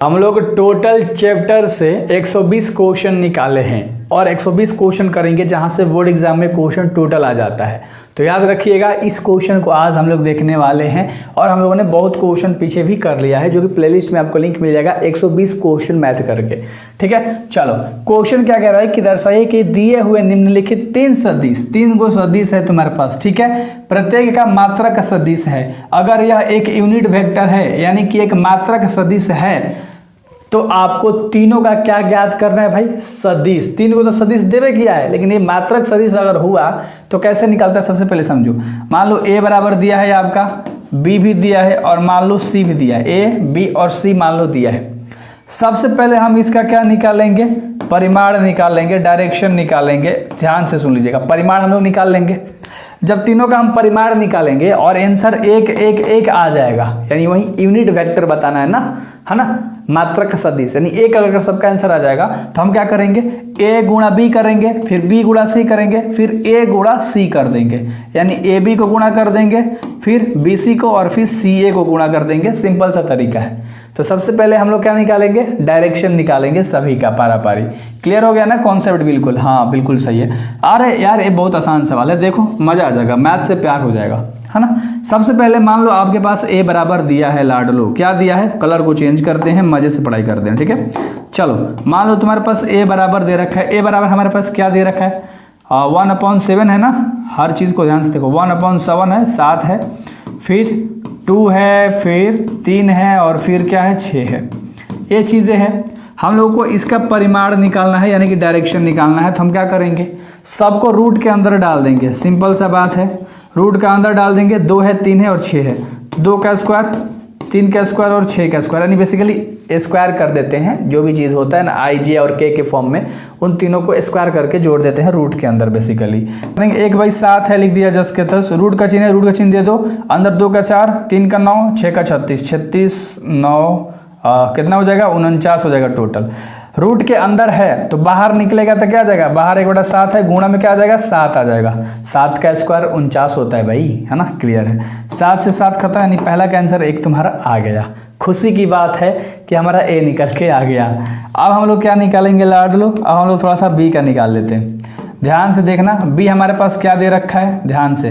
हम लोग total chapter से 120 क्वेश्चन निकाले हैं और 120 क्वेश्चन करेंगे जहां से बोर्ड एग्जाम में क्वेश्चन टोटल आ जाता है। तो याद रखिएगा इस क्वेश्चन को आज हम लोग देखने वाले हैं और हम लोगों ने बहुत क्वेश्चन पीछे भी कर लिया है जो कि प्लेलिस्ट में आपको लिंक मिल जाएगा 120 क्वेश्चन मैथ करके। ठीक है, चलो क्वेश्चन क्या कह रहा है कि दर्शाइए कि दिए हुए निम्नलिखित तीन सदिश, 3 गो सदिश है तुम्हारे पास। ठीक है, प्रत्येक का मात्रक सदिश है। अगर यह एक यूनिट वेक्टर है यानी कि एक मात्रक सदिश है तो आपको तीनों का क्या ज्ञात करना है भाई? सदिश। 3 को तो सदिश देवे किया है, लेकिन ये मात्रक सदिश अगर हुआ तो कैसे निकलता है सबसे पहले समझो। मान लो a बराबर दिया है आपका, b भी दिया है और मान लो c भी दिया है, a b और c मान लो दिया है। सबसे पहले हम इसका क्या निकालेंगे? परिमाण निकालेंगे, डायरेक्शन निकालेंगे। ध्यान से सुन लीजिएगा, परिमाण हम लोग निकाल लेंगे। जब तीनों का हम परिमाण निकालेंगे और आंसर 1 1 1 आ जाएगा, यानी वही यूनिट वेक्टर बताना है ना, मात्रक सदिश यानी 1 अगर सबका आंसर आ जाएगा तो हम क्या करेंगे? a गुणा b करेंगे, फिर b गुणा c करेंगे, फिर a गुणा c कर देंगे, यानी a b को गुणा कर देंगे, फिर b c को और फिर c a को गुणा कर देंगे। सिंपल सा तरीका है। तो सबसे पहले हम लोग क्या निकालेंगे? डायरेक्शन निकालेंगे सभी का पारी। क्लियर हो गया ना कॉन्सेप्ट? बिल्कुल, हाँ बिल्कुल सही है। अरे यार ये बहुत आसान सवाल है, देखो मजा आ जाएगा, मैथ से प्यार हो जाएगा, है ना। सबसे पहले मान लो आपके पास a बराबर दिया है, लाडलो क्या दिया है? कलर को चेंज करते हैं, मजे से पढ़ाई करते हैं। ठीक है, चलो मान लो तुम्हारे पास a बराबर दे रखा है। a बराबर हमारे पास क्या दे रखा है? 1/7 है ना। हर चीज़ को ध्यान से देखो, 1/7 है, 7 है, फिर 2 है, फिर 3 है और फिर क्या है? 6 है। ये चीज़ें हैं। हम लोगों को इसका परिमाण निकालना है यानी कि डायरेक्शन निकालना है। तो हम क्या करेंगे? सबको रूट के अंदर डाल देंगे। सिंपल सा बात है, रूट का अंदर डाल देंगे। 2 है, 3 है और 6 है। 2 का स्क्वायर, 3 का स्क्वायर और 6 का स्क्वायर, यानी बेसिकली स्क्वायर कर देते हैं। जो भी चीज़ होता है ना आई जे और के फॉर्म में, उन तीनों को स्क्वायर करके जोड़ देते हैं रूट के अंदर बेसिकली। 1/7 है, लिख दिया जस के तस। रूट का चिन्ह है, रूट का चिन्ह दे दो। अंदर 2 का 4, 3 का 9, 6 का 36, 36 9 कितना हो जाएगा? 49 हो जाएगा टोटल। रूट के अंदर है तो बाहर निकलेगा तो क्या आ जाएगा? बाहर 1/7 है, गुणा में क्या आ जाएगा? 7 आ जाएगा। 7 का स्क्वायर 49 होता है भाई, है ना। क्लियर है। 7 से 7 खत्म, यानी पहला का आंसर 1 तुम्हारा आ गया। खुशी की बात है कि हमारा a निकल के आ गया। अब हम लोग क्या निकालेंगे लाडलो? अब हम लोग थोड़ा सा b का निकाल लेते हैं। ध्यान से देखना, b हमारे पास क्या दे रखा है? ध्यान से,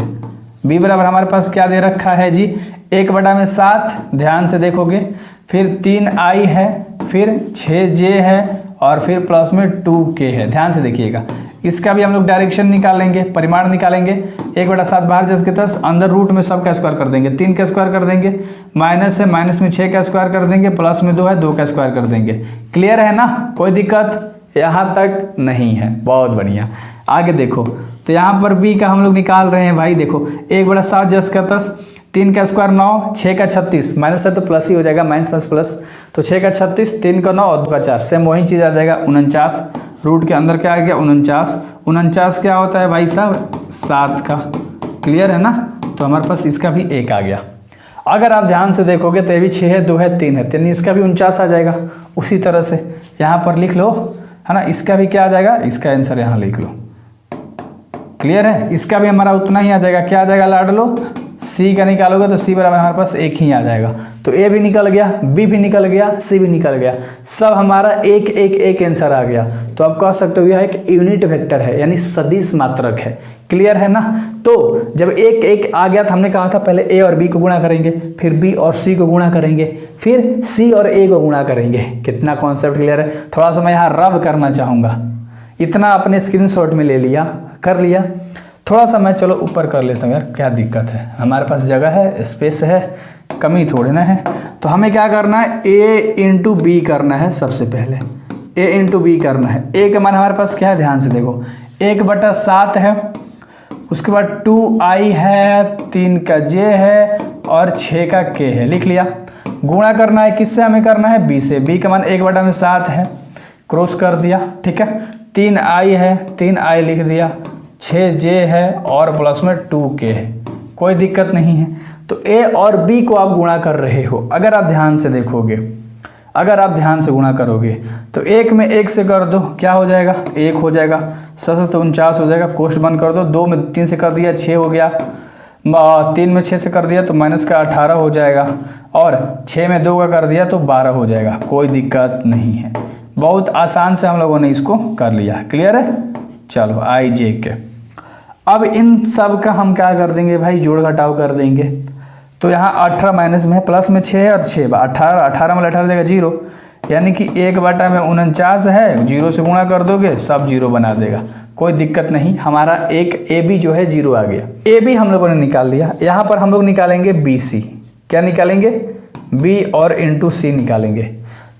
b बराबर हमारे पास क्या दे रखा है जी? 1/7। ध्यान से देखोगे, फिर 3i है, फिर 6j है और फिर प्लस में 2k है। ध्यान से देखिएगा, इसका भी हम लोग डायरेक्शन निकालेंगे, परिमाण निकालेंगे। 1/7 बाहर जस के तस, अंदर रूट में सब का स्क्वायर कर देंगे। 3 का स्क्वायर कर देंगे, माइनस है, माइनस में 6 का स्क्वायर कर देंगे, प्लस में 2 है, 2 का स्क्वायर कर देंगे। क्लियर है ना? कोई दिक्कत यहाँ तक नहीं है? बहुत बढ़िया। आगे देखो, तो यहाँ पर b का हम लोग निकाल रहे हैं भाई। देखो 1/7 जस का तस, 3 का स्क्वायर 9, 6 का 36, माइनस है तो प्लस ही हो जाएगा, माइनस प्लस प्लस, तो 6 का 36, 3 का 9 और 2 का 4, सेम वही चीज़ आ जाएगा 49। रूट के अंदर क्या आ गया? 49। 49 क्या होता है भाई साहब? 7 का। क्लियर है ना? तो हमारे पास इसका भी 1 आ गया। अगर आप ध्यान से देखोगे तो ये भी 6 है, 2 है, 3 है, यानी इसका भी 49 आ जाएगा। उसी तरह से यहाँ पर लिख लो, है ना। इसका भी क्या आ जाएगा? इसका आंसर यहाँ लिख लो। क्लियर है? इसका भी हमारा उतना ही आ जाएगा। क्या आ जाएगा लाडलो? c का निकालोगे तो c बराबर हमारे पास 1 ही आ जाएगा। तो a भी निकल गया, b भी निकल गया, c भी निकल गया, सब हमारा 1 1 1 आंसर आ गया। तो आप कह सकते हो यह एक यूनिट वेक्टर है यानी सदिश मात्रक है। क्लियर है ना? तो जब 1 1 आ गया तो हमने कहा था पहले a और b को गुणा करेंगे, फिर b और c को गुणा करेंगे, फिर c और a को गुणा करेंगे। कितना कॉन्सेप्ट क्लियर है? थोड़ा सा मैं यहाँ रब करना चाहूँगा। इतना अपने स्क्रीनशॉट में ले लिया, कर लिया। थोड़ा सा मैं चलो ऊपर कर लेता हूँ यार, क्या दिक्कत है? हमारे पास जगह है, स्पेस है, कमी थोड़ी ना है। तो हमें क्या करना है? a इंटू बी करना है। सबसे पहले a इंटू बी करना है। a का मान हमारे पास क्या है? ध्यान से देखो, 1/7 है, उसके बाद 2i है, 3 का j है और 6 का k है। लिख लिया। गुणा करना है, किससे हमें करना है? b से। b का मान 1/7 है, क्रॉस कर दिया। ठीक है, 3i है, 3i लिख दिया, 6j है और प्लस में 2k है। कोई दिक्कत नहीं है। तो a और b को आप गुणा कर रहे हो। अगर आप ध्यान से देखोगे, अगर आप ध्यान से गुणा करोगे तो 1 में 1 से कर दो, क्या हो जाएगा? 1 हो जाएगा। 7 तो 49 हो जाएगा, कोष्ट बंद कर दो। 2 में 3 से कर दिया, 6 हो गया। 3 में 6 से कर दिया तो माइनस का 18 हो जाएगा। और 6 में 2 का कर दिया तो 12 हो जाएगा, कोई दिक्कत नहीं है। बहुत आसान से हम लोगों ने इसको कर लिया। क्लियर है? चलो आई जे के। अब इन सब का हम क्या कर देंगे भाई, जोड़ घटाव कर देंगे। तो यहाँ 18 माइनस में है, प्लस में 6 है और 6 18, 18 में 18 जाएगा 0, यानी कि 1/49 है, 0 से गुणा कर दोगे सब 0 बना देगा, कोई दिक्कत नहीं। हमारा एक ए बी जो है 0 आ गया। ए बी हम लोगों ने निकाल लिया। यहाँ पर हम लोग निकालेंगे बी सी। क्या निकालेंगे? बी और इंटू सी निकालेंगे।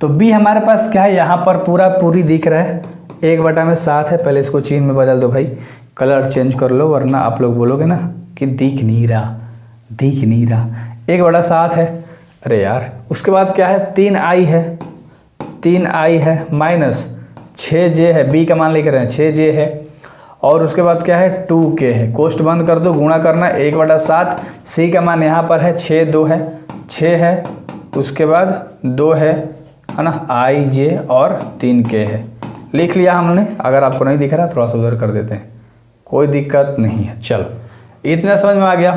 तो बी हमारे पास क्या है, यहाँ पर पूरी दिख रहा है, 1/7 है। पहले इसको चिन्ह में बदल दो भाई, कलर चेंज कर लो, वरना आप लोग बोलोगे ना कि दिख नहीं रहा। 1/7 है। अरे यार, उसके बाद क्या है, 3i है माइनस 6j है, बी का मान लेकर रहे हैं 6j है, और उसके बाद क्या है 2k है। कोष्ठ बंद कर दो, गुणा करना 1/7। सी का मान यहाँ पर है 6 है, उसके बाद 2 है ना, i j और 3k है। लिख लिया हमने। अगर आपको नहीं दिख रहा थोड़ा सा उधर कर देते हैं, कोई दिक्कत नहीं है। चलो इतना समझ में आ गया।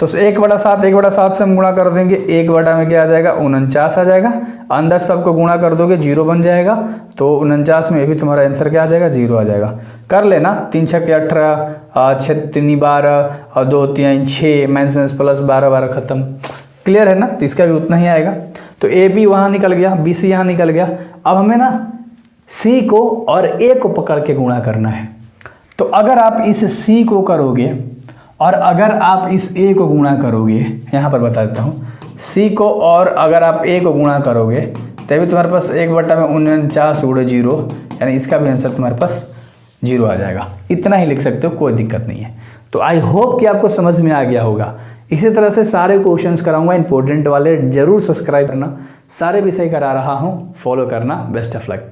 तो 1/7 से हम गुणा कर देंगे, 1 में क्या आ जाएगा 49 आ जाएगा। अंदर सबको गुणा कर दोगे 0 बन जाएगा, तो 49 में भी तुम्हारा आंसर क्या आ जाएगा 0 आ जाएगा। कर लेना, 3 6 18, 6 3 12 और 2 3 6, माइनस प्लस 12 खत्म। क्लियर है ना? तो इसका भी उतना ही आएगा। तो ए बी वहाँ निकल गया, बी सी यहाँ निकल गया। अब हमें ना सी को और ए को पकड़ के गुणा करना है। तो अगर आप इस सी को करोगे और अगर आप इस ए को गुणा करोगे, यहाँ पर बता देता हूँ, सी को और अगर आप ए को गुणा करोगे तभी तुम्हारे पास 1/49 × 0, यानी इसका भी आंसर तुम्हारे पास 0 आ जाएगा। इतना ही लिख सकते हो, कोई दिक्कत नहीं है। तो आई होप कि आपको समझ में आ गया होगा। इसी तरह से सारे क्वेश्चंस कराऊंगा, इंपॉर्टेंट वाले जरूर सब्सक्राइब करना। सारे विषय करा रहा हूँ, फॉलो करना। Best of luck.